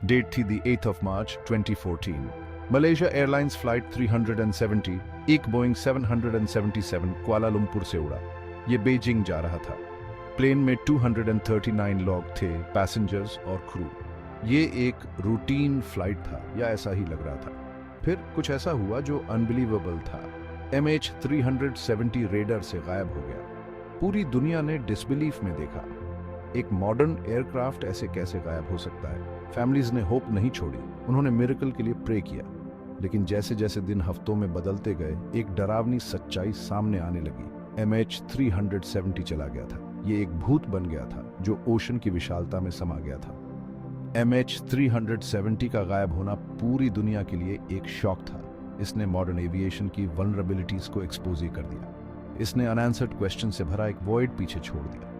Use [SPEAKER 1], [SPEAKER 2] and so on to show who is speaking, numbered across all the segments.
[SPEAKER 1] Date थी the 8th of March 2014। Malaysia airlines flight 370 एक Boeing 777 Kuala Lumpur से उड़ा। ये बीजिंग जा रहा था। प्लेन में 239 लोग थे, पैसेंजर्स और क्रू। ये एक रूटीन फ्लाइट था, या ऐसा ही लग रहा था। फिर कुछ ऐसा हुआ जो अनबिलीवेबल था। MH370 रेडर से गायब हो गया। पूरी दुनिया ने डिसबिलीफ में देखा। एक मॉडर्न एयरक्राफ्ट ऐसे कैसे गायब हो सकता है? फैमिलीज ने होप नहीं छोड़ी, उन्होंने मिरेकल के लिए प्रे किया। लेकिन जैसे जैसे दिन हफ्तों में बदलते गए, एक डरावनी सच्चाई सामने आने लगी। MH370 चला गया था। ये एक भूत बन गया था जो ओशन की विशालता में समा गया था। MH370 का गायब होना पूरी दुनिया के लिए एक शॉक था। इसने मॉडर्न एविएशन की वल्नरेबिलिटीज को एक्सपोज कर दिया। इसने अनआंसर्ड क्वेश्चन से भरा एक वॉइड पीछे छोड़ दिया।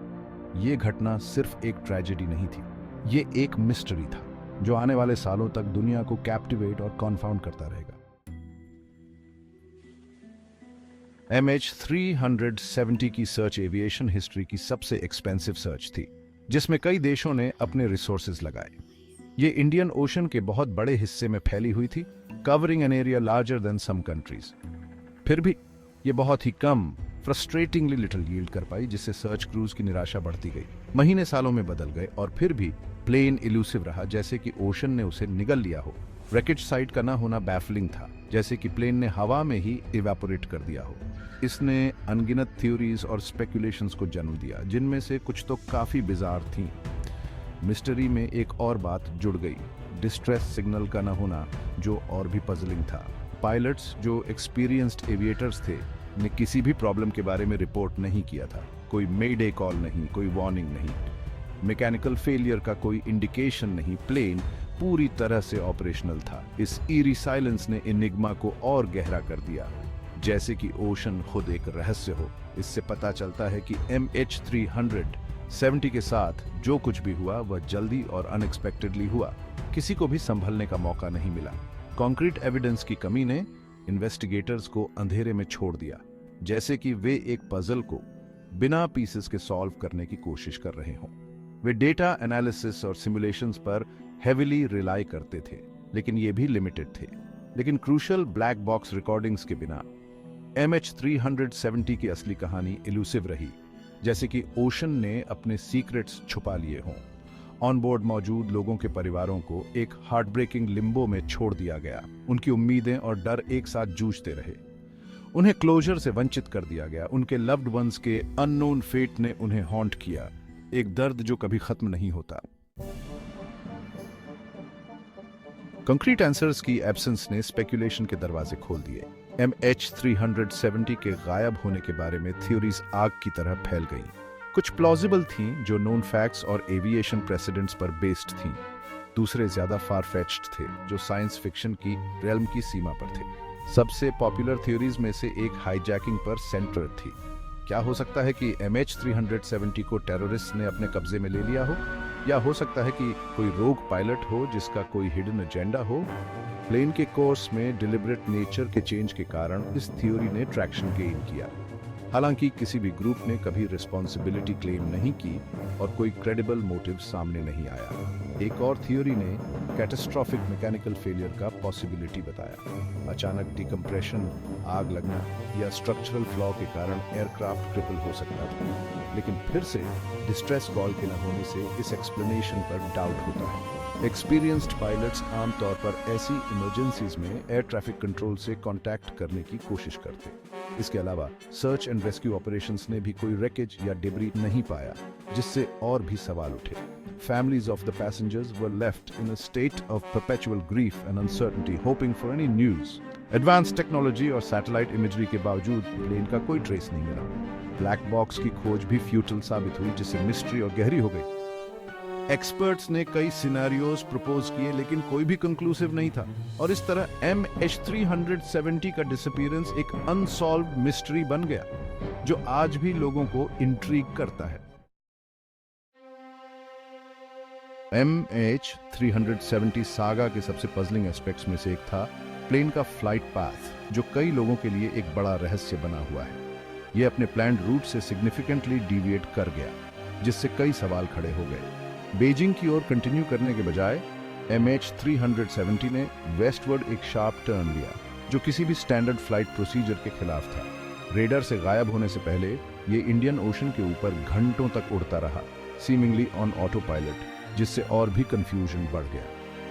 [SPEAKER 1] ये घटना सिर्फ एक ट्रेजेडी नहीं थी, ये एक मिस्ट्री था जो आने वाले सालों तक दुनिया को कैप्टिवेट और कॉन्फाउंड करता रहेगा। MH370 की सर्च एविएशन हिस्ट्री की सबसे एक्सपेंसिव सर्च थी, जिसमें कई देशों ने अपने रिसोर्सेज लगाए। ये इंडियन ओशन के बहुत बड़े हिस्से में फैली हुई थी, covering an area larger than some countries. फिर भी ये बहुत ही कम, फ्रस्ट्रेटिंगली लिटिल यील्ड कर पाई, जिससे सर्च क्रूज की निराशा बढ़ती गई। महीने सालों में बदल गए और फिर भी प्लेन इल्यूसिव रहा, जैसे कि ओशन ने उसे निगल लिया हो। रैकेट साइट का ना होना बैफलिंग था, जैसे कि प्लेन ने हवा में ही इवेपोरेट कर दिया हो। इसने अनगिनत थ्योरीज और स्पेकुलेशंस को जन्म दिया, जिनमें से कुछ तो काफी बिजार थीं। मिस्ट्री में एक और बात जुड़ गई, डिस्ट्रेस सिग्नल का न होना, जो और भी पजलिंग था। पायलट्स, जो एक्सपीरियंस्ड एविएटर्स थे, ने किसी भी प्रॉब्लम के बारे में रिपोर्ट नहीं किया था। कोई मेडे कॉल नहीं, कोई वार्निंग नहीं, मैकेनिकल फेलियर का कोई इंडिकेशन नहीं। प्लेन पूरी तरह से ऑपरेशनल था। इस ईरी साइलेंस ने एनिग्मा को और गहरा कर दिया, जैसे कि ओशन खुद एक रहस्य हो। इससे पता चलता है कि MH370 के साथ जो कुछ भी हुआ वह जल्दी और अनएक्सपेक्टेडली हुआ। किसी को भी संभलने का मौका नहीं मिला। कॉन्क्रीट एविडेंस की कमी ने इन्वेस्टिगेटर्स को अंधेरे में छोड़ दिया, जैसे कि वे एक पजल को बिना पीसेस के सॉल्व करने की कोशिश कर रहे हों। वे डेटा एनालिसिस और सिमुलेशंस पर हेविली रिलाई करते थे, लेकिन ये भी लिमिटेड थे। लेकिन क्रूशल ब्लैक बॉक्स रिकॉर्डिंग्स के बिना MH370 की असली कहानी इल्यूसिव रही, जैसे कि ओशन ने अपने सीक्रेट्स छुपा लिए हों। ऑन बोर्ड मौजूद लोगों के परिवारों को एक हार्ट ब्रेकिंग लिम्बो में छोड़ दिया गया। उनकी उम्मीदें और डर एक साथ जूझते रहे। उन्हें क्लोजर से वंचित कर दिया गया। उनके लव्ड वंस के अननोन फेट ने उन्हें हॉन्ट किया, एक दर्द जो कभी खत्म नहीं होता। कंक्रीट आंसर्स की एब्सेंस ने स्पेकुलेशन के दरवाजे खोल दिए। MH370 के गायब होने के बारे में थ्योरीज आग की तरह फैल गईं। कुछ प्लॉजिबल थीं, जो नोन फैक्ट्स और एविएशन प्रेसिडेंट्स पर बेस्ड थीं। दूसरे ज्यादा फार फेच्ड थे, जो साइंस फिक्शन की रेल्म की सीमा पर थे। सबसे पॉपुलर थ्योरीज में से एक हाईजैकिंग पर सेंटर थी। क्या हो सकता है कि MH370 को टेररिस्ट ने अपने कब्जे में ले लिया हो, या हो सकता है कि कोई रोग पायलट हो जिसका कोई हिडन एजेंडा हो। प्लेन के कोर्स में डिलिबरेट नेचर के चेंज के कारण इस थ्योरी ने ट्रैक्शन गेन किया। हालांकि किसी भी ग्रुप ने कभी रिस्पॉन्सिबिलिटी क्लेम नहीं की और कोई क्रेडिबल मोटिव सामने नहीं आया। एक और थ्योरी ने कैटास्ट्रॉफिक मैकेनिकल फेलियर का पॉसिबिलिटी बताया। अचानक डिकम्प्रेशन, आग लगना या स्ट्रक्चरल फ्लॉ के कारण एयरक्राफ्ट क्रिपल हो सकता था। लेकिन फिर से डिस्ट्रेस कॉल के न होने से इस एक्सप्लेनेशन पर डाउट होता है। एक्सपीरियंस्ड पायलट्स आमतौर पर ऐसी इमरजेंसीज में एयर ट्रैफिक कंट्रोल से कांटेक्ट करने की कोशिश करते। इसके अलावा सर्च एंड रेस्क्यू ऑपरेशंस ने भी कोई रेकेज या डिब्री नहीं पाया, जिससे और भी सवाल उठे। Families of the passengers were left in a state of perpetual grief and uncertainty, hoping for any news. Advanced technology और सैटेलाइट इमेजरी के बावजूद प्लेन का कोई ट्रेस नहीं मिला। ब्लैक बॉक्स की खोज भी फ्यूटिल साबित हुई, जिससे मिस्ट्री और गहरी हो गई। एक्सपर्ट्स ने कई सिनेरियोज प्रपोज किए, लेकिन कोई भी कंक्लूसिव नहीं था। और इस तरह MH370 का डिसअपीयरेंस एक अनसॉल्व्ड मिस्ट्री बन गया, जो आज भी लोगों को इंट्रीग करता है। MH370 सागा के सबसे पजलिंग एस्पेक्ट्स में से एक था प्लेन का फ्लाइट पाथ, जो कई लोगों के लिए एक बड़ा रहस्य बना हुआ है। यह अपने प्लान्ड रूट से सिग्निफिकेंटली डिविएट कर गया, जिससे कई सवाल खड़े हो गए। बीजिंग की ओर कंटिन्यू करने के बजाय MH370 ने वेस्टवर्ड एक शार्प टर्न लिया जो किसी भी स्टैंडर्ड फ्लाइट प्रोसीजर के खिलाफ था। रेडर से गायब होने से पहले ये इंडियन ओशन के ऊपर घंटों तक उड़ता रहा, सीमिंगली ऑन ऑटो पायलट, जिससे और भी कंफ्यूजन बढ़ गया।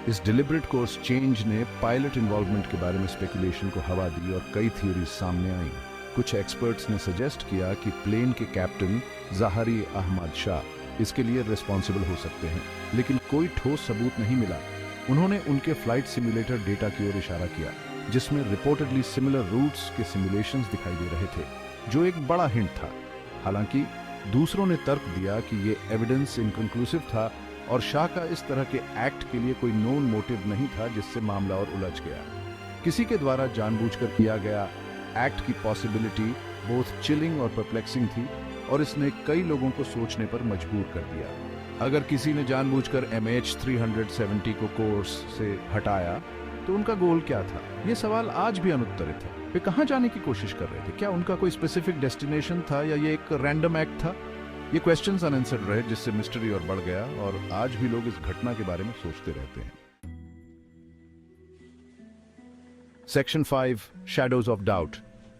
[SPEAKER 1] इस डिलिबरेट कोर्स चेंज ने पायलट इन्वॉल्वमेंट के बारे में स्पेकुलेशन को हवा दी और कई थ्योरीज सामने आई। कुछ एक्सपर्ट्स ने सजेस्ट किया कि प्लेन के कैप्टन ज़ाहरी अहमद शाह इसके लिए रिस्पॉन्सिबल हो सकते हैं, लेकिन कोई ठोस सबूत नहीं मिला। उन्होंने उनके फ्लाइट सिमुलेटर डेटा की ओर इशारा किया, जिसमें रिपोर्टेडली सिमिलर रूट्स के सिमुलेशंस दिखाई दे रहे थे, जो एक बड़ा हिंट था। हालांकि दूसरों ने तर्क दिया कि ये एविडेंस इनकंक्लूसिव था और शाह का इस तरह के एक्ट के लिए कोई नोन मोटिव नहीं था, जिससे मामला और उलझ गया। किसी के द्वारा जानबूझकर किया गया एक्ट की पॉसिबिलिटी बोथ चिलिंग और परप्लेक्सिंग थी और इसने कई लोगों को सोचने पर मजबूर कर दिया। अगर किसी ने जानबूझकर MH370 को कोर्स से हटाया तो उनका गोल क्या था? ये सवाल आज भी अनुत्तरित है। वे कहां जाने की कोशिश कर रहे थे? क्या उनका कोई स्पेसिफिक डेस्टिनेशन था या ये एक रैंडम एक्ट था? ये क्वेश्चंस अनआंसर्ड रहे, जिससे मिस्ट्री और बढ़ गया और आज भी लोग इस घटना के बारे में सोचते रहते हैं। Section 5 shadows of doubt,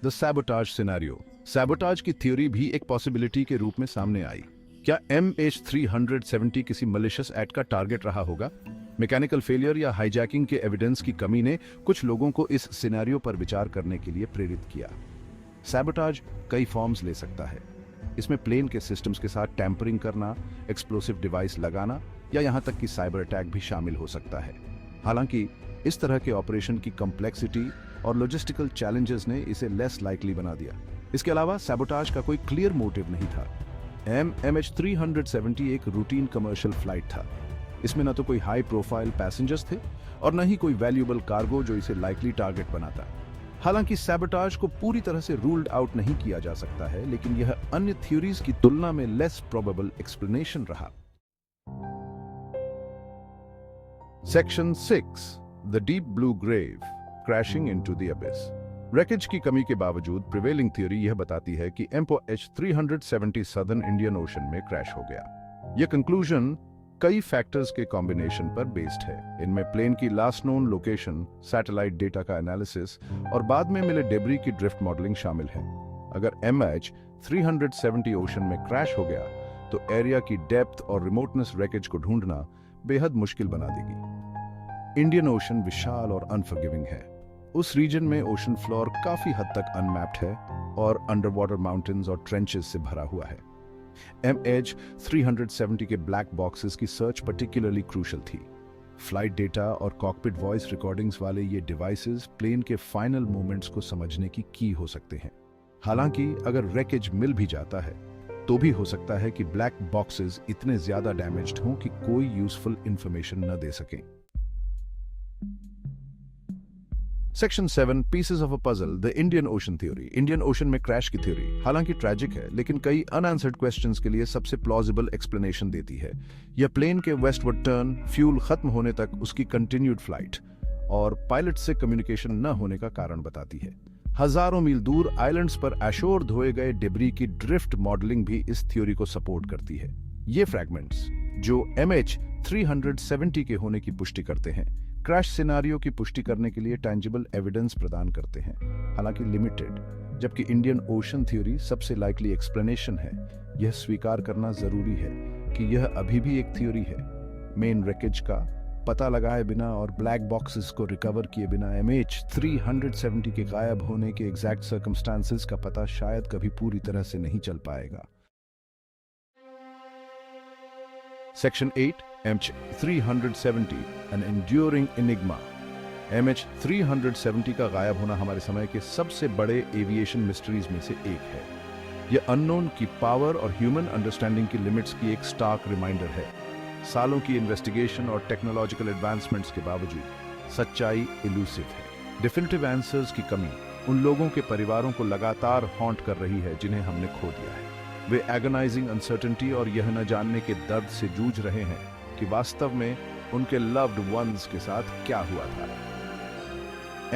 [SPEAKER 1] the sabotage scenario. Sabotage की थ्योरी भी एक पॉसिबिलिटी के रूप में सामने आई। क्या MH370 किसी मलिशियस एक्ट का टारगेट रहा होगा? मैकेनिकल फेलियर या हाईजैकिंग के एविडेंस की कमी ने कुछ लोगों को इस सिनेरियो पर विचार करने के लिए प्रेरित किया। सैबोटाज कई फॉर्म्स ले सकता है। इसमें प्लेन के सिस्टम्स के साथ टैंपरिंग करना, एक्सप्लोसिव डिवाइस लगाना या यहां तक कि साइबर अटैक भी शामिल हो सकता है। हालांकि इस तरह के ऑपरेशन की कॉम्प्लेक्सिटी और लॉजिस्टिकल चैलेंजेस ने इसे लेस लाइकली बना दिया। इसके अलावा सैबोटाज का कोई क्लियर मोटिव नहीं था। MH370 एक रूटीन कमर्शियल फ्लाइट था। इसमें न तो कोई हाई प्रोफाइल पैसेंजर्स थे और न ही कोई वैल्यूएबल कार्गो जो इसे लाइकली टारगेट बनाता। हालांकि सैबोटाज को पूरी तरह से रूल्ड आउट नहीं किया जा सकता है, लेकिन यह अन्य थ्योरीज की तुलना में लेस प्रोबेबल एक्सप्लेनेशन रहा। Section 6 the deep blue grave crashing into the abyss. Wreckage की कमी के बावजूद प्रिवेलिंग थ्योरी यह बताती है कि MH370 सदर्न इंडियन ओशन में क्रैश हो गया। यह कंक्लूजन कई फैक्टर्स के कॉम्बिनेशन पर बेस्ड है। इनमें प्लेन की last known location, satellite data का एनालिसिस और बाद में मिले डेब्री की ड्रिफ्ट मॉडलिंग शामिल है। अगर MH370 ओशन में क्रैश हो गया तो एरिया की डेप्थ और रिमोटनेस रैकेज को ढूंढना बेहद मुश्किल बना देगी। इंडियन ओशन विशाल और अनफॉरगिविंग है। उस रीजन में ओशन फ्लोर काफी हद तक अनमैप्ड है और अंडर वाटर माउंटेन्स और ट्रेंचेस से भरा हुआ है। MH370 के ब्लैक बॉक्सेस की सर्च पर्टिकुलरली क्रूशल थी। फ्लाइट डेटा और कॉकपिट वॉइस रिकॉर्डिंग्स वाले ये डिवाइसेस प्लेन के फाइनल मोमेंट्स को समझने की की हो सकते हैं। हालांकि अगर रैकेज मिल भी जाता है तो भी हो सकता है कि ब्लैक बॉक्सेस इतने ज्यादा डैमेज्ड हों कि कोई यूजफुल इंफॉर्मेशन न दे सकें। Section 7 pieces of a puzzle, the Indian ocean theory. Indian ocean में क्रैश की थ्योरी हालांकि ट्रैजिक है, लेकिन कई अनआंसर्ड क्वेश्चंस के लिए सबसे प्लॉजिबल एक्सप्लेनेशन देती है। यह प्लेन के वेस्टवर्ड टर्न, फ्यूल खत्म होने तक उसकी कंटिन्यूड फ्लाइट और पायलट से कम्युनिकेशन न होने का कारण बताती है। हजारों मील दूर आइलैंड्स पर एशोर धोए गए डिब्री की ड्रिफ्ट मॉडलिंग भी इस थ्योरी को सपोर्ट करती है। ये फ्रैगमेंट्स जो MH370 के होने की पुष्टि करते हैं, क्रैश सिनेरियो की पुष्टि करने के लिए टैंजिबल एविडेंस प्रदान करते हैं, हालांकि लिमिटेड। जबकि इंडियन ओशन थ्योरी सबसे लाइकली एक्सप्लेनेशन है, यह स्वीकार करना जरूरी है कि यह अभी भी एक थ्योरी है। मेन रैकेज का पता लगाए बिना और ब्लैक बॉक्सेस को रिकवर किए बिना MH370 के गायब होने के एग्जैक्ट सर्कमस्टांसेस का पता शायद कभी पूरी तरह से नहीं चल पाएगा। Section 8 MH370 N enduring enigma. MH370 का गायब होना हमारे समय के सबसे बड़े एविएशन मिस्ट्रीज में से एक है। यह अननोन की पावर और ह्यूमन अंडरस्टैंडिंग की लिमिट्स की एक स्टार्क रिमाइंडर है। सालों की इन्वेस्टिगेशन और टेक्नोलॉजिकल एडवांसमेंट्स के बावजूद सच्चाई इलूसिव है। डिफिनिटिव आंसर्स की कमी उन लोगों के परिवारों को लगातार हॉन्ट कर रही है जिन्हें हमने खो दिया है। वे एगोनाइजिंग अनसर्टेनिटी और यह न जानने के दर्द से जूझ रहे हैं कि वास्तव में उनके लव्ड वंस के साथ क्या हुआ था।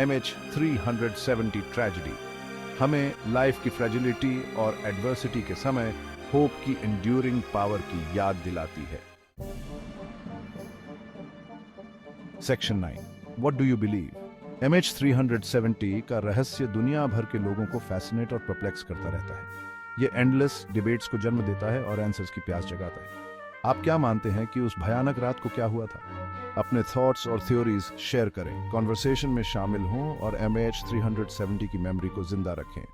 [SPEAKER 1] MH370 ट्रेजेडी हमें लाइफ की फ्रेजिलिटी और एडवर्सिटी के समय होप की एंड्यूरिंग पावर की याद दिलाती है। Section 9, what do you believe? MH370 का रहस्य दुनिया भर के लोगों को फैसिनेट और परप्लेक्स करता रहता है। ये एंडलेस डिबेट्स को जन्म देता है और आंसर्स की प्यास जगाता है। आप क्या मानते हैं कि उस भयानक रात को क्या हुआ था? अपने थॉट्स और थ्योरीज शेयर करें, कॉन्वर्सेशन में शामिल हों और MH370 की मेमोरी को जिंदा रखें।